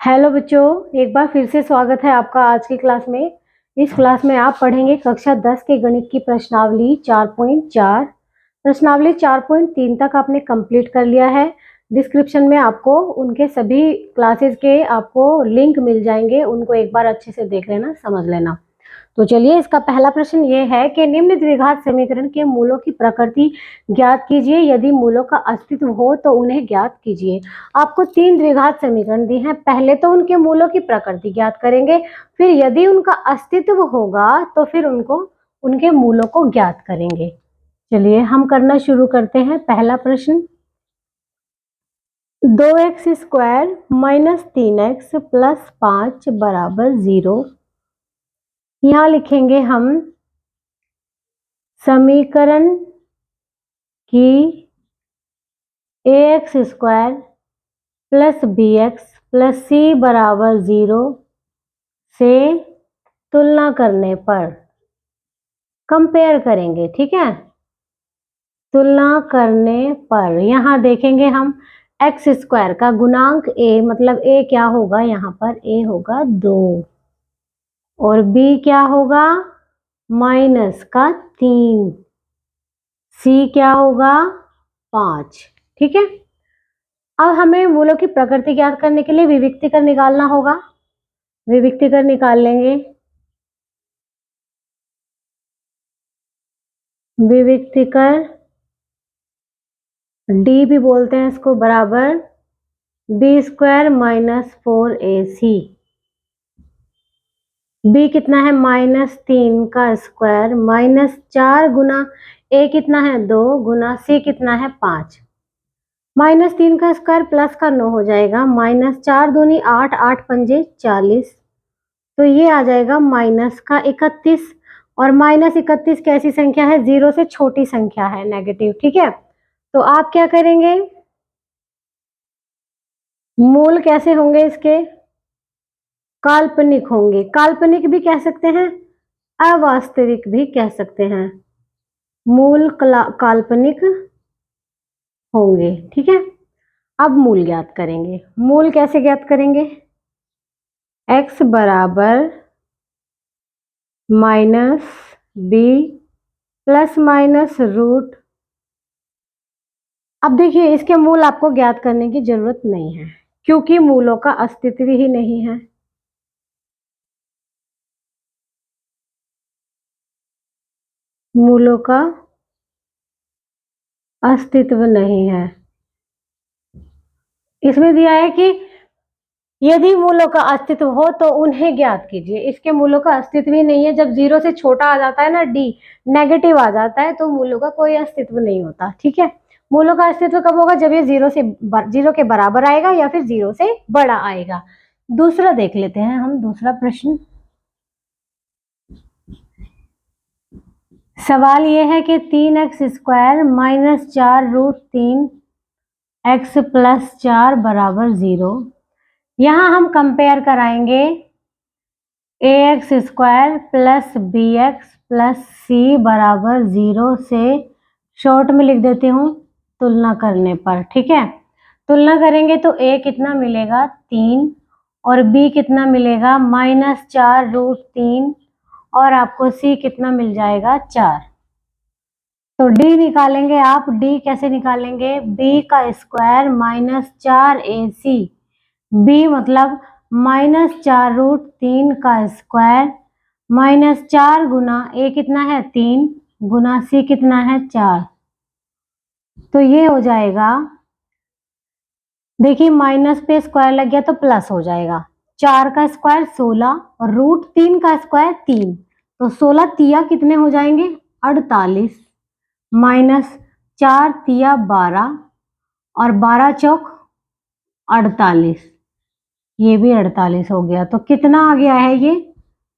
Hello बच्चों, एक बार फिर से स्वागत है आपका आज की क्लास में। इस क्लास में आप पढ़ेंगे कक्षा 10 के गणित की प्रश्नावली 4.4। प्रश्नावली 4.3 तक आपने कंप्लीट कर लिया है। डिस्क्रिप्शन में आपको उनके सभी क्लासेस के आपको लिंक मिल जाएंगे, उनको एक बार अच्छे से देख लेना, समझ लेना। तो चलिए, इसका पहला प्रश्न ये है कि निम्न द्विघात समीकरण के मूलों की प्रकृति ज्ञात कीजिए। यदि मूलों का अस्तित्व हो तो उन्हें ज्ञात कीजिए। आपको 3 द्विघात समीकरण दी हैं। पहले तो उनके मूलों की प्रकृति ज्ञात करेंगे, फिर यदि उनका अस्तित्व होगा तो फिर उनके मूलों को ज्ञात करेंगे। चलिए हम करना शुरू करते हैं। पहला प्रश्न, 2x² माइनस 3x प्लस 5 बराबर 0। यहाँ लिखेंगे हम समीकरण की ax² plus bx plus c बराबर 0 से तुलना करने पर कंपेयर करेंगे। ठीक है, तुलना करने पर यहाँ देखेंगे हम x² का गुणांक a, मतलब a क्या होगा, यहाँ पर a होगा 2 और b क्या होगा माइनस का 3, c क्या होगा 5। ठीक है, अब हमें मूलों की प्रकृति ज्ञात करने के लिए विविक्तीकर निकालना होगा। विविक्तीकर निकाल लेंगे। विविक्तीकर डी भी बोलते हैं इसको, बराबर b² माइनस 4ac। b कितना है -3 का स्क्वायर माइनस 4 गुना a कितना है 2 गुना c कितना है 5। -3 का स्क्वायर प्लस का 9 हो जाएगा, -4 दूनी 8, 8 पंजे 40, तो ये आ जाएगा माइनस का 31। और -31 कैसी संख्या है, 0 से छोटी संख्या है, नेगेटिव। ठीक है, तो आप क्या करेंगे, मूल कैसे होंगे इसके, काल्पनिक होंगे। काल्पनिक भी कह सकते हैं, अवास्तविक भी कह सकते हैं। मूल काल्पनिक होंगे। ठीक है, अब मूल ज्ञात करेंगे। मूल कैसे ज्ञात करेंगे, x बराबर minus b plus minus root. अब देखिए, इसके मूल आपको ज्ञात करने की जरूरत नहीं है, क्योंकि मूलों का अस्तित्व ही नहीं है। मूलों का अस्तित्व नहीं है। इसमें दिया है कि यदि मूलों का अस्तित्व हो तो उन्हें ज्ञात कीजिए। इसके मूलों का अस्तित्व ही नहीं है। जब 0 से छोटा आ जाता है ना, d नेगेटिव आ जाता है, तो मूलों का कोई अस्तित्व नहीं होता। ठीक है, मूलों का अस्तित्व कब होगा, जब ये 0 के बराबर आएगा या फिर 0 से बड़ा आएगा। दूसरा देख लेते हैं हम, दूसरा प्रश्न। सवाल यह है कि 3x² minus 4 root 3 x plus 4 बराबर 0। यहाँ हम कंपेयर कराएंगे ax² plus bx plus c बराबर 0 से, शॉर्ट में लिख देती हूँ, तुलना करने पर। ठीक है, तुलना करेंगे तो a कितना मिलेगा 3 और b कितना मिलेगा -4 रूट 3 और आपको c कितना मिल जाएगा 4। तो d निकालेंगे आप। d कैसे निकालेंगे, b का स्क्वायर -4ac, b मतलब -4 रूट 3 का स्क्वायर -4 गुना a कितना है 3 गुना c कितना है 4। तो ये हो जाएगा, देखिए माइनस पे स्क्वायर लग गया तो प्लस हो जाएगा। 4 का स्क्वायर 16 और रूट 3 का स्क्वायर 3, तो 16 तिया कितने हो जाएंगे 48 माइनस 4 तिया 12 और 12 चौक 48, ये भी 48 हो गया। तो कितना आ गया है ये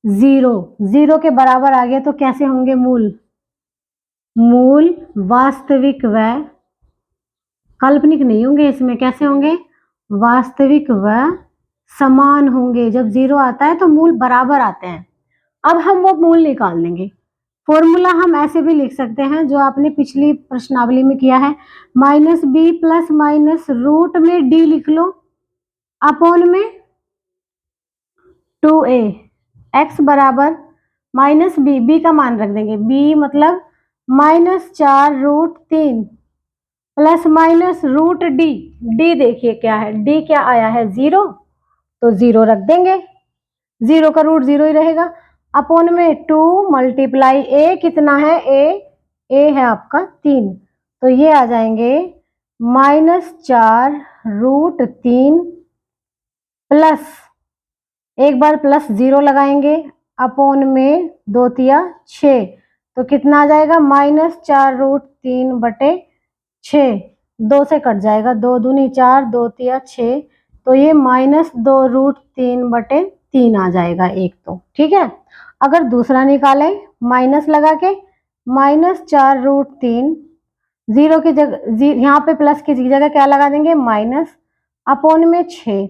0 के बराबर आ गया। तो कैसे होंगे मूल, मूल वास्तविक व काल्पनिक नहीं होंगे। इसमें कैसे होंगे, वास्तविक व समान होंगे। जब 0 आता है तो मूल बराबर आते हैं। अब हम वो मूल निकाल लेंगे। फॉर्मूला हम ऐसे भी लिख सकते हैं जो आपने पिछली प्रश्नावली में किया है, -b प्लस माइनस रूट में d लिख लो अपॉन में 2a, x बराबर माइनस बी, बी का मान रख देंगे, b मतलब -4√3 plus minus root d, d देखिए क्या है, डी क्या आया है 0, तो 0 रख देंगे, 0 का रूट 0 ही रहेगा, अपोन में 2 मल्टीप्लाई ए कितना है, ए है आपका 3, तो ये आ जाएंगे -4√3 प्लस, एक बार प्लस 0 लगाएंगे, अपोन में 2 तिया 6, तो कितना आ जाएगा -4√3/6, 2 से कट जाएगा, 2 दूनी 4, 2 तिया 6, तो ये -2√3/3 आ जाएगा एक, तो ठीक है। अगर दूसरा निकालें माइनस लगा के, -4√3, 0 की जगह यहाँ पे प्लस की जगह क्या लगा देंगे, माइनस, अपोन में 6।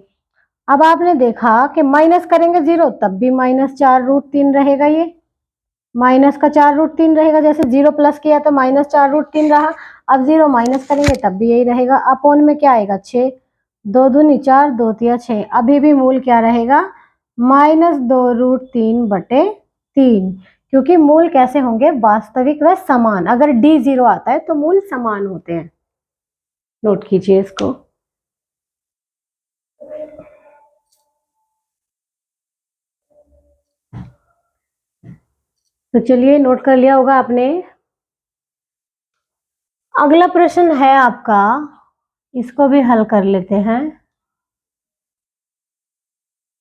अब आपने देखा कि माइनस करेंगे 0 तब भी -4√3 रहेगा, ये माइनस का 4√3 रहेगा, जैसे 0 प्लस किया तो -4√3 रहा, अब 0 माइनस करेंगे तब भी यही रहेगा, अपोन में क्या आएगा 6, 2 दूनी 4, 2 तिया 6, अभी भी मूल क्या रहेगा -2√3/3, क्योंकि मूल कैसे होंगे, वास्तविक व समान, अगर d 0 आता है तो मूल समान होते हैं, नोट कीजिए इसको। तो चलिए नोट कर लिया होगा आपने। अगला प्रश्न है आपका, इसको भी हल कर लेते हैं।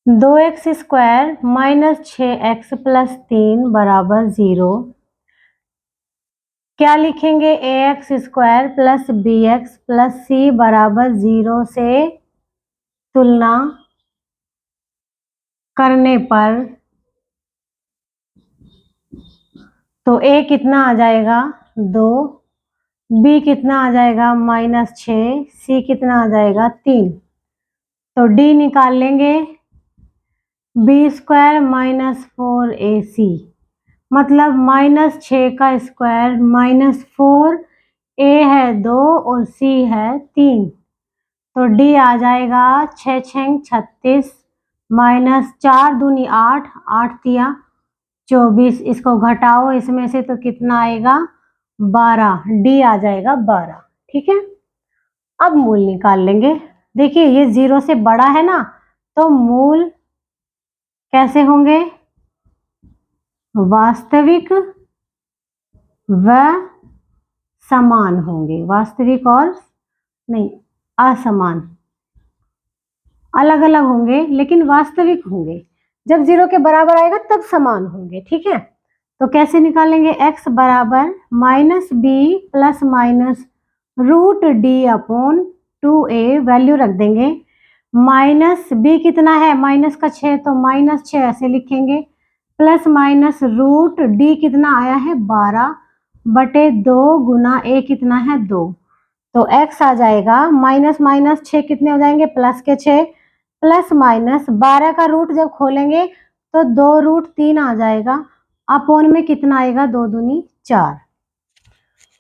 2x² -6x + 3 = 0, क्या लिखेंगे, ax² + bx + c = 0 से तुलना करने पर, तो a कितना आ जाएगा 2, b कितना आ जाएगा -6, c कितना आ जाएगा 3, तो d निकाल लेंगे, b² - 4ac, मतलब -6 का स्क्वायर -4, a है 2 और c है 3, तो d आ जाएगा 6 6 36 -4 दूनी 8, 8 तिया 24, इसको घटाओ इसमें से तो कितना आएगा 12, d आ जाएगा 12, ठीक है। अब मूल निकाल लेंगे, देखिए ये 0 से बड़ा है ना, तो मूल कैसे होंगे, वास्तविक व समान होंगे, वास्तविक और नहीं असमान, अलग अलग होंगे लेकिन वास्तविक होंगे, जब 0 के बराबर आएगा तब समान होंगे, ठीक है। तो कैसे निकालेंगे, x बराबर -b + -√d/2a, वैल्यू रख देंगे, -b कितना है, माइनस का 6, तो -6 ऐसे लिखेंगे, प्लस माइनस रूट d कितना आया है 12/2 गुना a कितना है 2, तो x आ जाएगा -6 कितने हो जाएंगे, प्लस के 6 प्लस माइनस 12 का रूट जब खोलेंगे तो 2√3 आ जाएगा, अपोन में कितना आएगा 2 दूनी 4,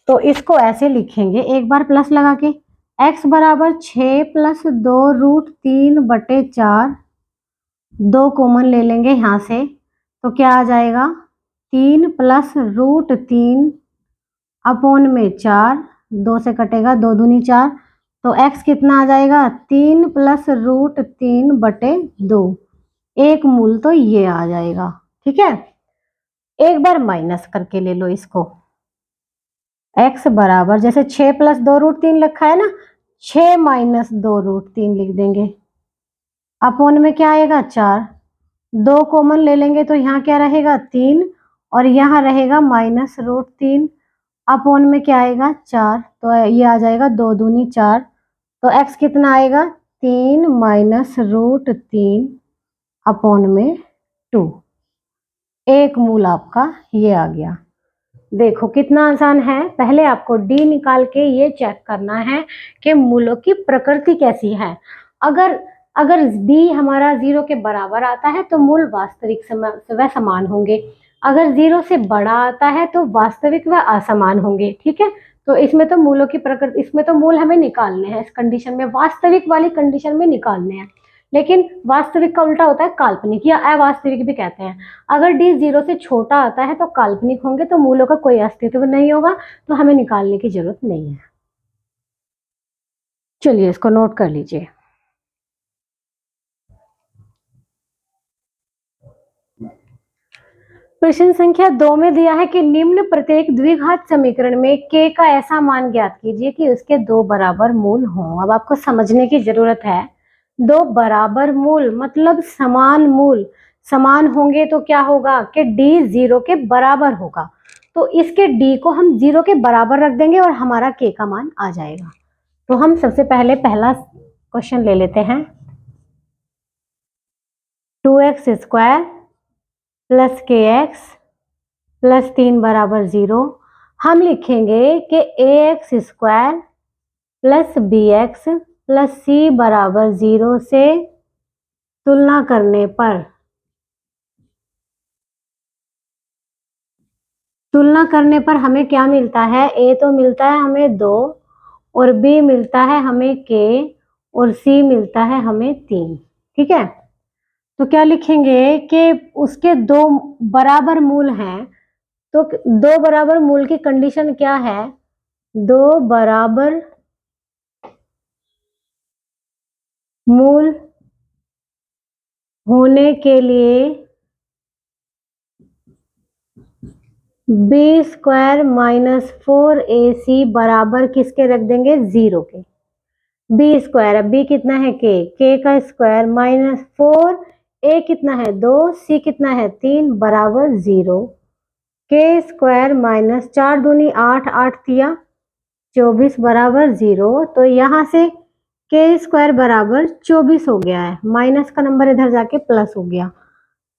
तो इसको ऐसे लिखेंगे, एक बार प्लस लगा के, x बराबर 6 + 2√3/4, 2 कॉमन ले लेंगे यहाँ से, तो क्या आ जाएगा 3 + √3 अपोन में 4, 2 से कटेगा 2 दूनी 4, तो x कितना आ जाएगा 3 + √3/2, एक मूल तो ये आ जाएगा, ठीक है। एक बार माइनस करके ले लो इसको, x बराबर जैसे 6 + 2√3 लिखा है ना, 6 - 2√3 लिख देंगे, अपोन में क्या आएगा 4, 2 कॉमन ले लेंगे तो यहाँ क्या रहेगा 3 और यहाँ रहेगा -√3, अपोन में क्या आएगा 4, तो ये आ जाएगा 2 दूनी 4, तो x कितना आएगा 3 - √3 अपोन में 2, एक मूल आपका ये आ गया। देखो कितना आसान है, पहले आपको d निकाल के ये चेक करना है कि मूलों की प्रकृति कैसी है। अगर d हमारा 0 के बराबर आता है तो मूल वास्तविक व समान होंगे, अगर 0 से बड़ा आता है तो वास्तविक व असमान होंगे, ठीक है। तो इसमें तो मूलों की प्रकृति, इसमें तो मूल हमें निकालने हैं, इस कंडीशन में वास्तविक वाली कंडीशन में निकालने हैं, लेकिन वास्तविक का उल्टा होता है काल्पनिक या अवास्तविक भी कहते हैं। अगर डी 0 से छोटा आता है तो काल्पनिक होंगे, तो मूलों का कोई अस्तित्व नहीं होगा, तो हमें निकालने की जरूरत नहीं है। चलिए इसको नोट कर लीजिए। प्रश्न संख्या 2 में दिया है कि निम्न प्रत्येक द्विघात समीकरण में k का ऐसा मान ज्ञात कीजिए कि उसके 2 बराबर मूल हों। अब आपको समझने की जरूरत है, 2 बराबर मूल मतलब समान मूल। समान होंगे तो क्या होगा कि d 0 के बराबर होगा, तो इसके d को हम 0 के बराबर रख देंगे और हमारा k का मान आ जाएगा। तो हम सबसे पहले पहला क्वेश्चन ले लेते हैं। 2x square plus kx plus 3 बराबर 0। हम लिखेंगे कि ax square plus bx plus c बराबर 0 से तुलना करने पर हमें क्या मिलता है? a तो मिलता है हमें 2 और b मिलता है हमें k और c मिलता है हमें 3। ठीक है, तो क्या लिखेंगे कि उसके 2 बराबर मूल हैं। तो 2 बराबर मूल की कंडीशन क्या है? 2 बराबर मूल होने के लिए बी स्क्वायर माइनस 4ac बराबर किसके रख देंगे? 0 के। बी स्क्वायर, अब बी कितना है? के का स्क्वायर माइनस 4, ए कितना है? 2, सी कितना है? 3 बराबर 0। के स्क्वायर माइनस 4 दूनी 8, 8 तिया 24 बराबर 0। तो यहाँ से के स्क्वायर बराबर 24 हो गया है, माइनस का नंबर इधर जाके प्लस हो गया,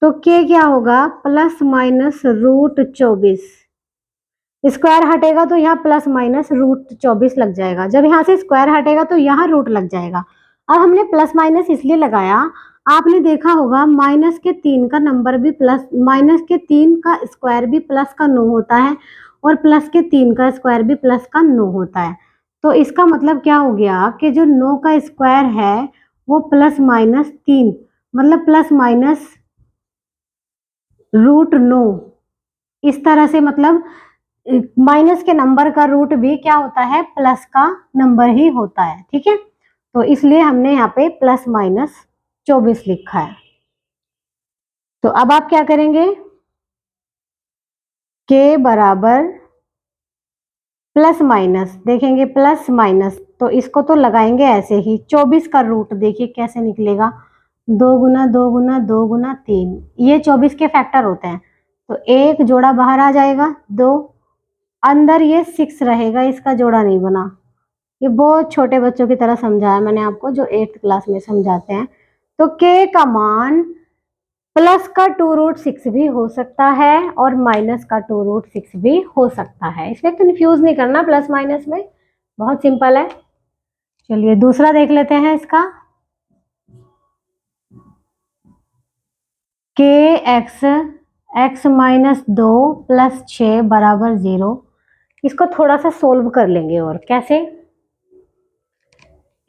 तो के क्या होगा? Plus minus root 24। स्क्वायर हटेगा तो यहाँ प्लस माइनस रूट 24 लग जाएगा। जब यहाँ से स्क्वायर हटेगा तो यहाँ रूट लग जाएगा। अब हमने प्लस माइनस इसलिए लगाया, आपने देखा होगा माइनस के 3 का नंबर भी प्लस, माइनस के 3 का स्क्वायर भी प्लस का 9 होता है और प्लस के 3 का स्क्वायर भी प्लस का 9 होता है। तो इसका मतलब क्या हो गया कि जो 9 का स्क्वायर है वो प्लस माइनस 3 मतलब प्लस माइनस रूट 9। इस तरह से मतलब माइनस के नंबर का रूट भी क्या होता है? प्लस का नंबर ही होता है। ठीक है, तो इसलिए हमने यहाँ पे प्लस माइनस 24 लिखा है। तो अब आप क्या करेंगे? के बराबर प्लस माइनस देखेंगे, प्लस माइनस तो इसको तो लगाएंगे ऐसे ही। 24 का रूट देखिए कैसे निकलेगा? 2 गुना 2 गुना 2 गुना 3, ये 24 के फैक्टर होते हैं, तो एक जोड़ा बाहर आ जाएगा, 2 अंदर, ये 6 रहेगा, इसका जोड़ा नहीं बना। ये बहुत छोटे बच्चों की तरह समझाया मैंने आपको, जो 8th क्लास में समझाते हैं। तो के का मान प्लस का 2√6 भी हो सकता है और माइनस का 2√6 भी हो सकता है। इसमें कंफ्यूज नहीं करना प्लस माइनस में, बहुत सिंपल है। चलिए दूसरा देख लेते हैं इसका। के एक्स माइनस 2 प्लस 6 बराबर 0। इसको थोड़ा सा सोल्व कर लेंगे। और कैसे?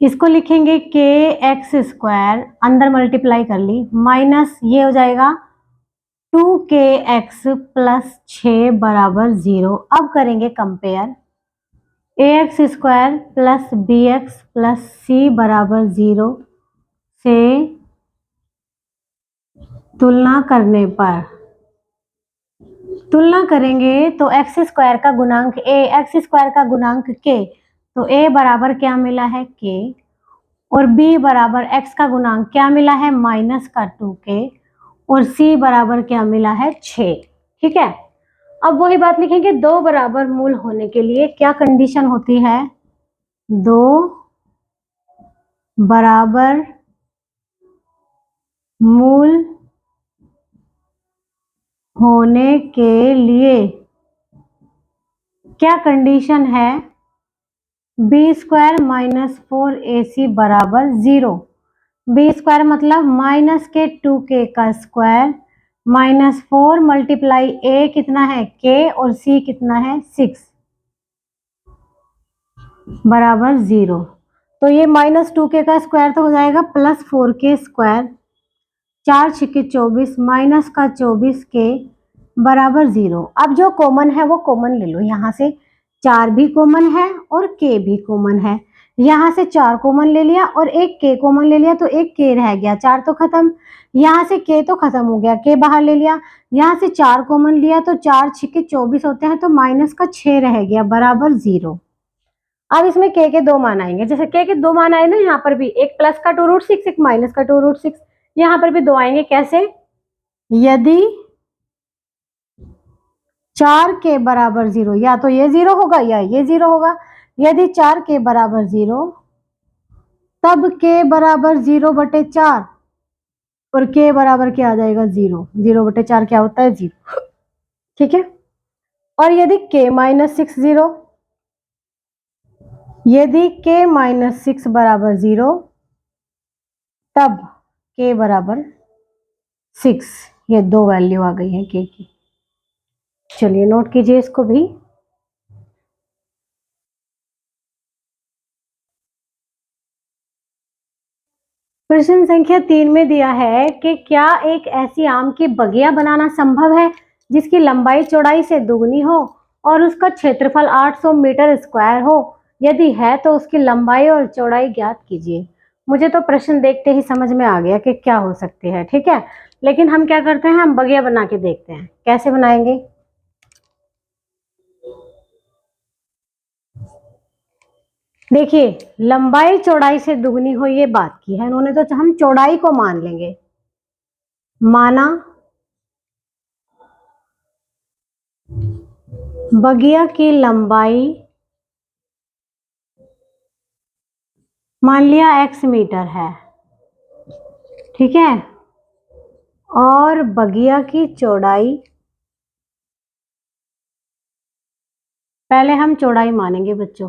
इसको लिखेंगे के एक्स स्क्वायर, अंदर मल्टीप्लाई कर ली, माइनस ये हो जाएगा 2kx प्लस 6 बराबर 0। अब करेंगे compare, A x square plus B x plus C बराबर 0 से तुलना करेंगे तो एक्स स्क्वायर का गुणांक ए, एक्स स्क्वायर का गुणांक के, तो ए बराबर क्या मिला है? के, और b बराबर x का गुणांक क्या मिला है? माइनस का 2k, और c बराबर क्या मिला है? 6। ठीक है, अब वही बात लिखेंगे, 2 बराबर मूल होने के लिए क्या कंडीशन होती है? 2 बराबर मूल होने के लिए क्या कंडीशन है? बी स्क्वायर माइनस 4ac बराबर 0। बी स्क्वायर मतलब माइनस के 2k का स्क्वायर माइनस 4 मल्टीप्लाई ए कितना है? k, और c कितना है? 6 बराबर 0। तो ये -2k का स्क्वायर तो हो जाएगा +4k स्क्वायर, 4 छिके 24 माइनस का 24k बराबर 0। अब जो कॉमन है वो कॉमन ले लो, यहाँ से 4 भी कॉमन है और k भी कॉमन है। यहाँ से 4 कॉमन ले लिया और एक k कॉमन ले लिया तो एक k रह गया, 4 तो खत्म। यहाँ से k तो खत्म हो गया, k बाहर ले लिया। यहाँ से 4 कॉमन लिया तो 4 छिके 24 होते हैं, तो माइनस का 6 रह गया बराबर 0। अब इसमें k के 2 मान आएंगे, जैसे k के 2 मान आए ना, यहाँ पर भी एक प्लस का 2√6 एक माइनस का 2√6, यहाँ पर भी 2 आएंगे। कैसे? यदि 4 के बराबर 0, या तो ये 0 होगा या ये 0 होगा। यदि 4 के बराबर 0 तब k बराबर 0/4 और k बराबर क्या आ जाएगा 0। 0/4 क्या होता है 0, ठीक है। और यदि k -6 0, यदि k -6 बराबर 0 तब k बराबर 6। ये 2 वैल्यू आ गई है k की। चलिए नोट कीजिए इसको भी। प्रश्न संख्या 3 में दिया है कि क्या एक ऐसी आम की बगिया बनाना संभव है जिसकी लंबाई चौड़ाई से दुगनी हो और उसका क्षेत्रफल 800 मीटर स्क्वायर हो। यदि है तो उसकी लंबाई और चौड़ाई ज्ञात कीजिए। मुझे तो प्रश्न देखते ही समझ में आ गया कि क्या हो सकते हैं, ठीक है। लेकिन हम क्या करते हैं, हम बगिया बना के देखते हैं कैसे बनाएंगे। देखिए, लंबाई चौड़ाई से दुगनी हो ये बात की है इन्होंने, तो हम चौड़ाई को मान लेंगे। माना बगिया की लंबाई मान लिया x मीटर है, ठीक है, और बगिया की चौड़ाई, पहले हम चौड़ाई मानेंगे बच्चों,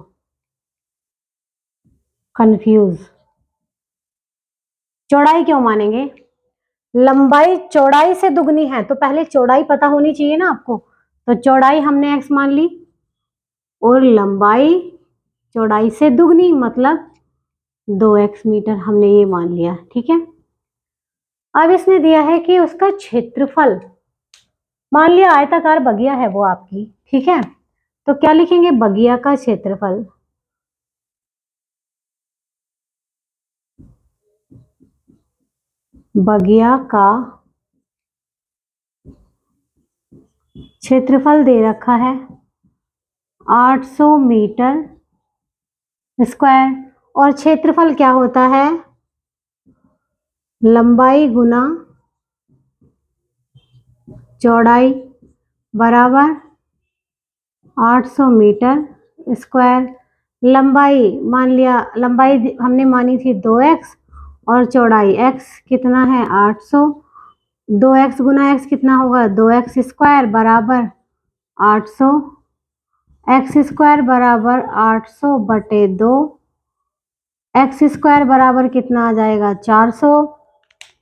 कंफ्यूज। चौड़ाई क्यों मानेंगे? लंबाई चौड़ाई से दुगनी है तो पहले चौड़ाई पता होनी चाहिए ना आपको। तो चौड़ाई हमने x मान ली और लंबाई चौड़ाई से दुगनी मतलब 2x मीटर हमने ये मान लिया, ठीक है। अब इसने दिया है कि उसका क्षेत्रफल, मान लिया आयताकार बगिया है वो आपकी, ठीक है। तो क्या लिखेंगे, बगिया का क्षेत्रफल। बगिया का क्षेत्रफल दे रखा है 800 मीटर स्क्वायर, और क्षेत्रफल क्या होता है, लंबाई गुना चौड़ाई बराबर 800 मीटर स्क्वायर। लंबाई मान लिया, लंबाई हमने मानी थी 2x और चौड़ाई x कितना है 800। 2x गुना x कितना होगा 2x स्क्वायर बराबर 800। x स्क्वायर बराबर 800/2, एक्स स्क्वायर बराबर कितना आ जाएगा 400।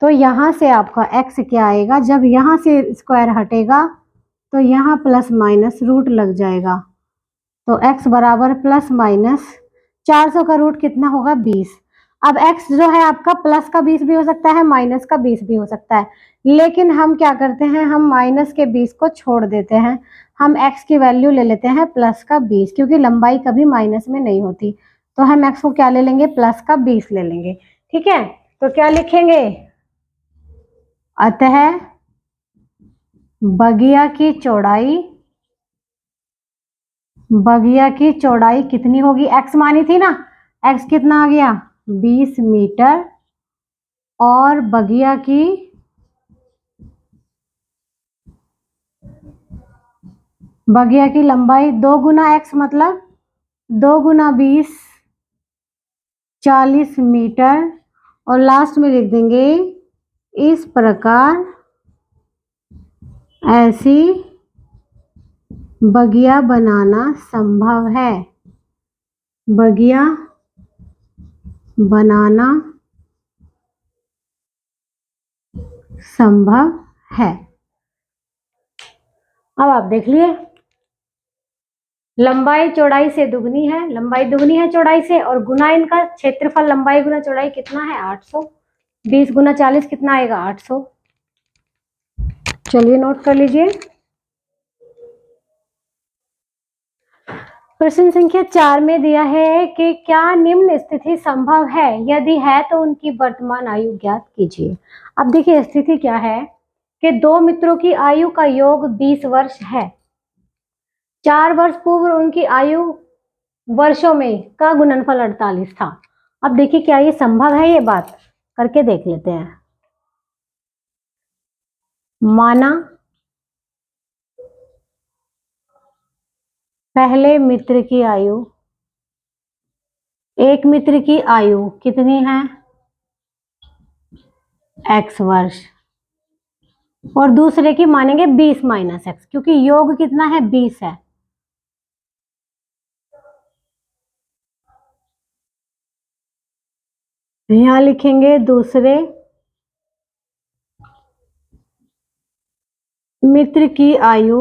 तो यहाँ से आपका x क्या आएगा, जब यहाँ से स्क्वायर हटेगा तो यहाँ प्लस माइनस रूट लग जाएगा। तो x बराबर प्लस माइनस 400 का रूट कितना होगा 20। अब x जो है आपका प्लस का 20 भी हो सकता है, माइनस का 20 भी हो सकता है, लेकिन हम क्या करते हैं, हम माइनस के 20 को छोड़ देते हैं, हम x की वैल्यू ले लेते हैं प्लस का 20, क्योंकि लंबाई कभी माइनस में नहीं होती। तो हम x को क्या ले लेंगे, प्लस का 20 ले लेंगे, ठीक है। तो क्या लिखेंगे, अतः बगिया की चौड़ाई, बगिया की चौड़ाई कितनी होगी, x मानी थी ना, x कितना आ गया 20 मीटर, और बगिया की लंबाई 2 गुना x मतलब 2 गुना 20 40 मीटर, और लास्ट में लिख देंगे इस प्रकार ऐसी बगिया बनाना संभव है। बगिया बनाना संभव है। अब आप देख लिए लंबाई चौड़ाई से दुगनी है, लंबाई दुगनी है चौड़ाई से, और गुना इनका क्षेत्रफल लंबाई गुना चौड़ाई कितना है 800। 20 गुना 40 कितना आएगा 800। चलिए नोट कर लीजिए। प्रश्न संख्या 4 में दिया है कि क्या निम्न स्थिति संभव है, यदि है तो उनकी वर्तमान आयु ज्ञात कीजिए। अब देखिए स्थिति क्या है कि दो मित्रों की आयु का योग 20 वर्ष है। 4 वर्ष पूर्व उनकी आयु वर्षों में का गुणनफल 48 था। अब देखिए क्या ये संभव है, ये बात करके देख लेते हैं। माना पहले मित्र की आयु, एक मित्र की आयु कितनी है x वर्ष, और दूसरे की मानेंगे 20 माइनस x, क्योंकि योग कितना है 20 है। यहां लिखेंगे दूसरे मित्र की आयु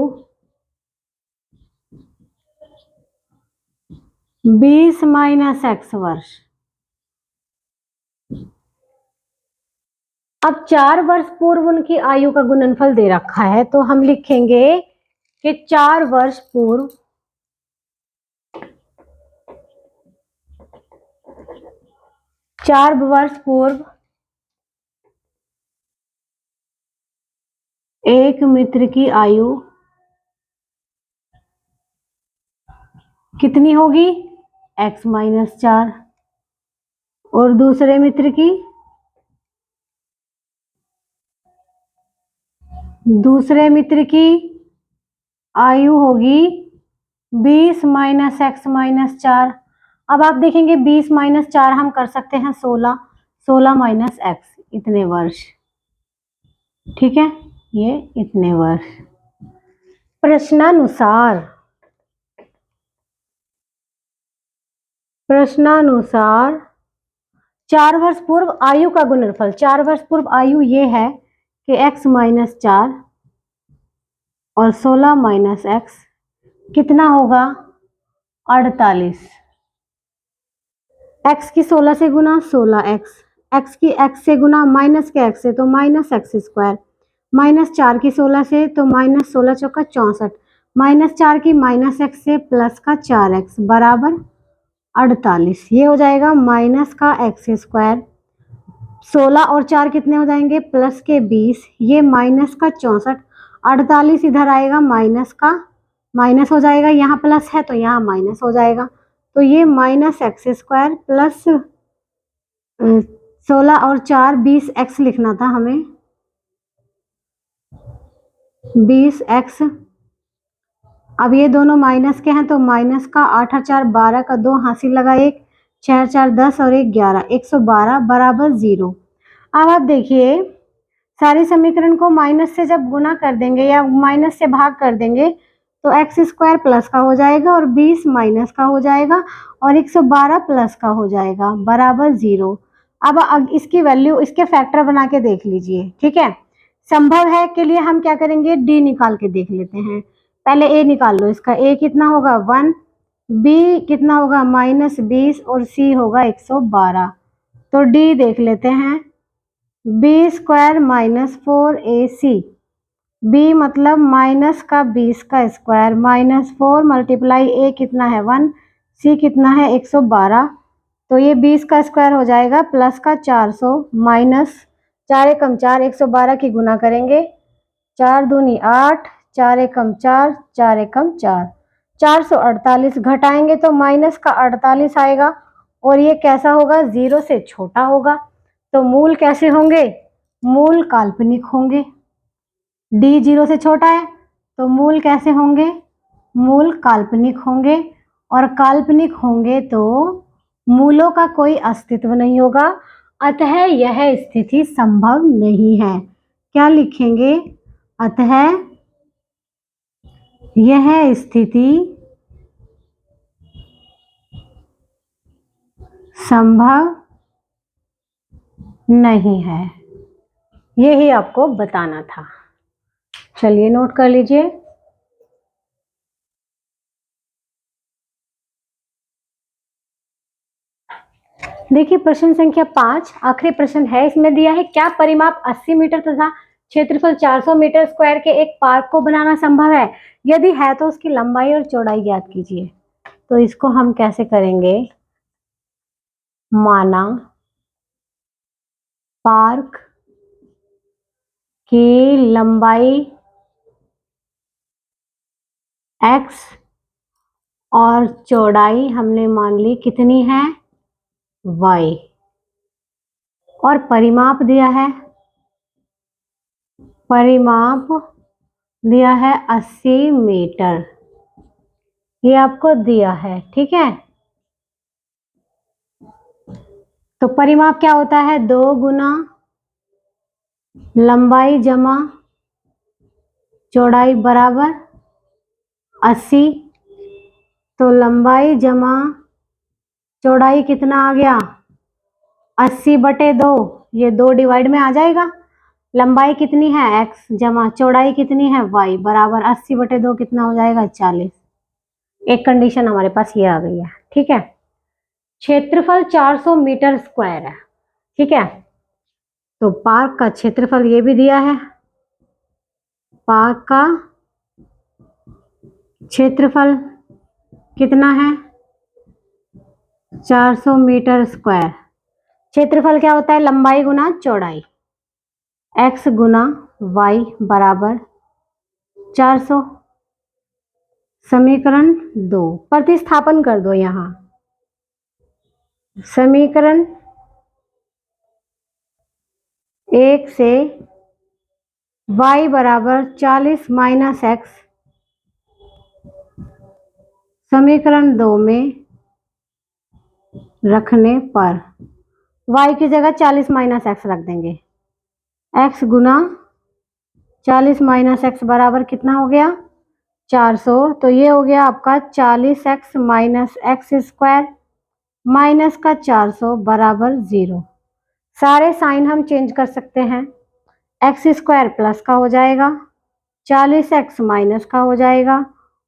20 माइनस x वर्ष। अब 4 वर्ष पूर्व उनकी आयु का गुणनफल दे रखा है, तो हम लिखेंगे कि 4 वर्ष पूर्व एक मित्र की आयु कितनी होगी x माइनस 4, और दूसरे मित्र की आयु होगी 20 माइनस x माइनस 4। अब आप देखेंगे 20 माइनस 4 हम कर सकते हैं 16, 16 माइनस x इतने वर्ष, ठीक है, ये इतने वर्ष। प्रश्नानुसार 4 वर्ष पूर्व आयु का गुणनफल, 4 वर्ष पूर्व आयु ये है कि x माइनस 4 और 16 माइनस x कितना होगा 48। x की 16 से गुना 16x, x की x से गुना माइनस के x से तो माइनस एक्स स्क्वायर, माइनस 4 की 16 से तो माइनस 16 चौका 64, माइनस 4 की माइनस x से प्लस का 4x बराबर 48। ये हो जाएगा माइनस का एक्स स्क्वायर, 16 और 4 कितने हो जाएंगे प्लस के 20, ये माइनस का 64, 48 इधर आएगा माइनस का, माइनस हो जाएगा, यहाँ प्लस है तो यहाँ माइनस हो जाएगा, तो ये माइनस एक्स स्क्वायर प्लस 16 और 4 20x लिखना था हमें, 20x। अब ये दोनों माइनस के हैं तो माइनस का 8 और 4 12 का 2 हासिल लगा 1, 6 और 4 10 और 1 11, 112 बराबर 0। अब आप देखिए सारे समीकरण को माइनस से जब गुना कर देंगे या माइनस से भाग कर देंगे तो एक्स स्क्वायर प्लस का हो जाएगा और 20 माइनस का हो जाएगा और 112 प्लस का हो जाएगा बराबर 0। अब इसकी वैल्यू इसके फैक्टर बना के देख लीजिए, ठीक है। संभव है के लिए हम क्या करेंगे डी निकाल के देख लेते हैं। पहले ए निकाल लो, इसका ए कितना होगा 1, बी कितना होगा माइनस 20 और सी होगा 112। तो डी देख लेते हैं, b square minus 4ac, b मतलब माइनस का 20 का स्क्वायर माइनस 4 मल्टीप्लाई ए कितना है 1, सी कितना है 112, तो ये 20 का स्क्वायर हो जाएगा प्लस का 400 माइनस 4 एकम 4, 112 की गुना करेंगे 4 दूनी 8, 4 एकम 4, 4 एकम 4, 448 घटाएंगे तो माइनस का 48 आएगा और ये कैसा होगा 0 से छोटा होगा, तो मूल कैसे होंगे, मूल काल्पनिक होंगे। डी 0 से छोटा है तो मूल कैसे होंगे, मूल काल्पनिक होंगे, और काल्पनिक होंगे तो मूलों का कोई अस्तित्व नहीं होगा, अतः यह स्थिति संभव नहीं है। क्या लिखेंगे, अतः यह स्थिति संभव नहीं है, यही आपको बताना था। चलिए नोट कर लीजिए। देखिए प्रश्न संख्या 5 आखिरी प्रश्न है, इसमें दिया है क्या परिमाप 80 मीटर तथा क्षेत्रफल 400 मीटर स्क्वायर के एक पार्क को बनाना संभव है? यदि है तो उसकी लंबाई और चौड़ाई ज्ञात कीजिए। तो इसको हम कैसे करेंगे? माना पार्क की लंबाई x और चौड़ाई हमने मान ली कितनी है? y, और परिमाप दिया है, परिमाप दिया है 80 मीटर, ये आपको दिया है, ठीक है। तो परिमाप क्या होता है? 2 गुना लंबाई जमा चौड़ाई बराबर 80। तो लंबाई जमा चौड़ाई कितना आ गया? 80/2, ये 2 डिवाइड में आ जाएगा। लंबाई कितनी है? x जमा चौड़ाई कितनी है? y, बराबर 80/2 कितना हो जाएगा? 40। एक कंडीशन हमारे पास ये आ गई है, ठीक है। क्षेत्रफल 400 मीटर स्क्वायर है, ठीक है। तो पार्क का क्षेत्रफल ये भी दिया है, पार्क का क्षेत्रफल कितना है? 400 मीटर स्क्वायर। क्षेत्रफल क्या होता है? लंबाई गुना चौड़ाई, x गुना y बराबर 400। समीकरण 2 प्रतिस्थापन कर दो यहाँ। समीकरण 1 से y बराबर 40 माइनस x, समीकरण 2 में रखने पर y की जगह 40 माइनस x रख देंगे। x गुना 40 माइनस x बराबर कितना हो गया? 400। तो ये हो गया आपका 40x minus x square minus का 400 बराबर 0। सारे साइन हम चेंज कर सकते हैं। एक्स स्क्वायर प्लस का हो जाएगा, 40x माइनस का हो जाएगा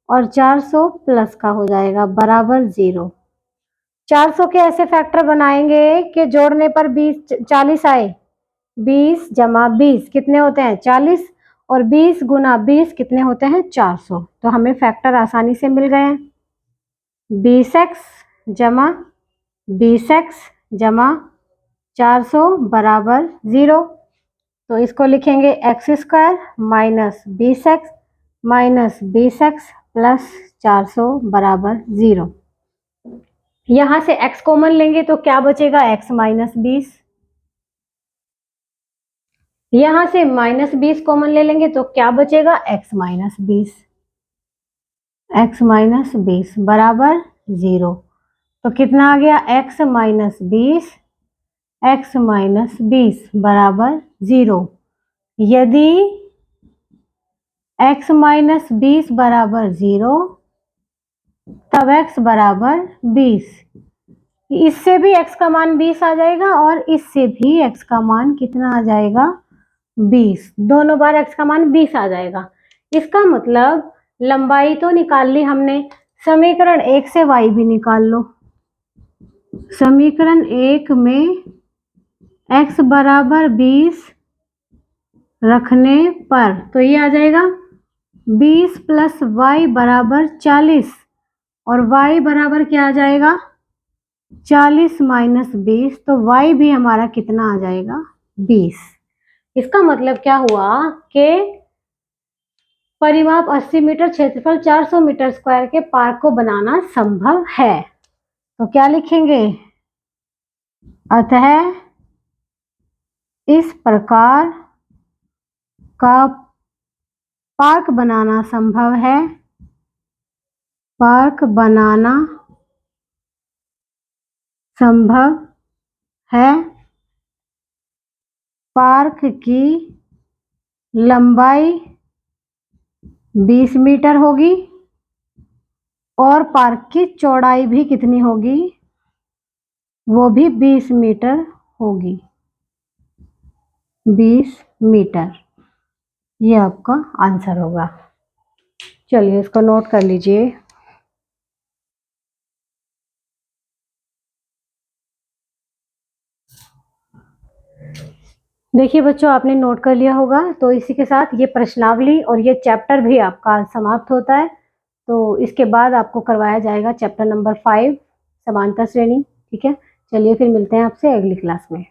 और 400 प्लस का हो जाएगा बराबर 0। 400 के ऐसे फैक्टर बनाएंगे कि जोड़ने पर 40 आए। 20 जमा 20 कितने होते हैं? 40, और 20 गुना 20 कितने होते हैं? 400। तो हमें फैक्टर आसानी से मिल गए हैं। 20x जमा 20x जमा 400 बराबर 0। तो इसको लिखेंगे x square minus 20x minus 20x plus 400 बराबर 0। यहां से x कॉमन लेंगे तो क्या बचेगा? x minus 20। यहां से माइनस 20 कॉमन ले लेंगे तो क्या बचेगा? x minus 20। x माइनस 20 बराबर 0। तो कितना आ गया? x माइनस 20, x माइनस 20 बराबर 0। यदि x माइनस 20 बराबर 0 तब x बराबर 20। इससे भी x का मान 20 आ जाएगा और इससे भी x का मान कितना आ जाएगा? 20। दोनों बार x का मान 20 आ जाएगा। इसका मतलब लंबाई तो निकाल ली हमने, समीकरण 1 से y भी निकाल लो। समीकरण 1 में x बराबर 20 रखने पर तो ये आ जाएगा 20 प्लस y बराबर 40, और y बराबर क्या आ जाएगा? 40 माइनस 20। तो y भी हमारा कितना आ जाएगा? 20। इसका मतलब क्या हुआ कि परिमाप 80 मीटर, क्षेत्रफल 400 मीटर स्क्वायर के पार्क को बनाना संभव है। तो क्या लिखेंगे? अतः इस प्रकार का पार्क बनाना संभव है। पार्क बनाना संभव है। पार्क की लंबाई 20 मीटर होगी और पार्क की चौड़ाई भी कितनी होगी? वो भी 20 मीटर होगी। 20 मीटर, ये आपका आंसर होगा। चलिए इसको नोट कर लीजिए। देखिए बच्चों, आपने नोट कर लिया होगा, तो इसी के साथ ये प्रश्नावली और ये चैप्टर भी आपका आज समाप्त होता है। तो इसके बाद आपको करवाया जाएगा चैप्टर नंबर 5 समांतर श्रेणी। ठीक है, चलिए फिर मिलते हैं आपसे अगली क्लास में।